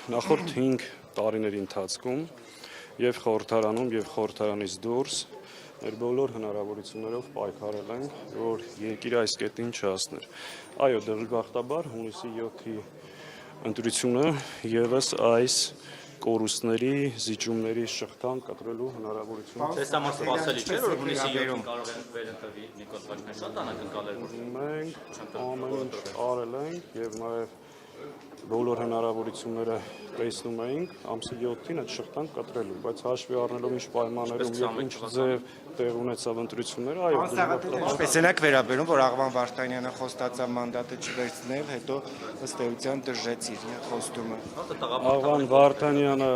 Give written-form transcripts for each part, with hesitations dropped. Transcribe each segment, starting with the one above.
նախորդ 5 տարիների ընթացքում եւ խորհրդարանում եւ խորհրդարանից դուրս մեր բոլոր հնարավորություններով պայքարել ենք, որ երկիրը այս կետին չհասներ։ Այո, դժբախտաբար հունիսի 7-ի ընտրությունը եւս այս կորուստների, զիջումների շղթան կտրելու հնարավորություն։ Դες համար սպասելի չէ, որ հունիսի 7-ին կարող են վերընտրվի Նիկոլ Փաշինյանը, շատ անակնկալ էր։ Մենք ամեն ինչ արել ենք եւ նաեւ բոլոր հնարավորությունները տեսնում էինք ամսի 7-ին այդ շղթան կտրելու, բայց հաշվի առնելով ինչ պայմաններում եւ ինչ ձև տեղ ունեցավ ընտրությունները, այո, Ինչպես եք վերաբերում, որ Աղվան Վարդանյանը խոստացավ մանդատը չվերցնել, հետո ըստ էության դժեց իր խոստումը։ Աղվան Վարդանյանը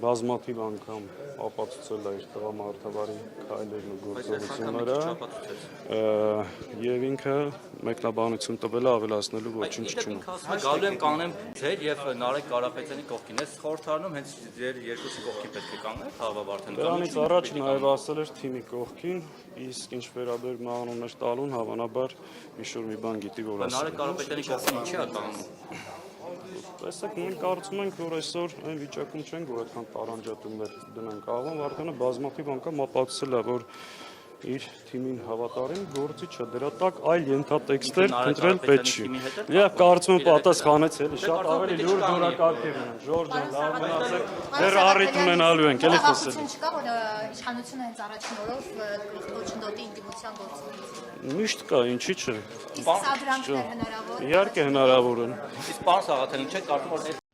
բազմաթիվ անգամ ապացուցել է իր տղամարդավարի քայլերն ու գործողությունները եւ ինքը մեկնաբանություն տվել է ավելացնելու ոչինչ չունի։ Գալու եմ կանեմ ձեր եւ Նարեկ Կարապետյանի կողքին։ Այս խորհրդարանում հենց ձեր երկուսի կողքին պետք է կանգնել Աղվա Վարդանյանը։ Դրանից առաջ նաեւ ասել էր թիմի կողքին, իսկ ինչ վերաբերում անուններ տալուն, հավանաբար մի շուտ մի բան գիտի, որ ասել։ Նարեկ Կարապետյանի կողքին ինչի է կանգնում։ Տեսեք, մենք կարծում ենք, որ այսօր այն վիճակում չենք, որ այդքան տարանջատումներ դնենք։ Աղվան Վարդանը բազմաթիվ անգամ ապացուցել է, որ իր թիմին հավատարիմ գործի չէ, դրա տակ այլ ենթատեքստեր ընտրել պետք չի։ Եվ կարծում եմ պատասխանեց էլի, շատ ավելի լուր դուրակարգեր ունեն։ Ժորժ ջան, լավ մնացեք, դեռ առիթ ունենալու ենք, էլի խոսել։ Չկա, որ իշխանությունը հենց առաջին օրով ոչնդոտի ինտիմության գործունեություն։ Միշտ կա, ինչի՞ չէ։ Իսկ սա դրանք հնարավոր։ Իհարկե հնարավոր են։ Իսկ պարոն Սաղաթելին, չէ՞ կարծում որ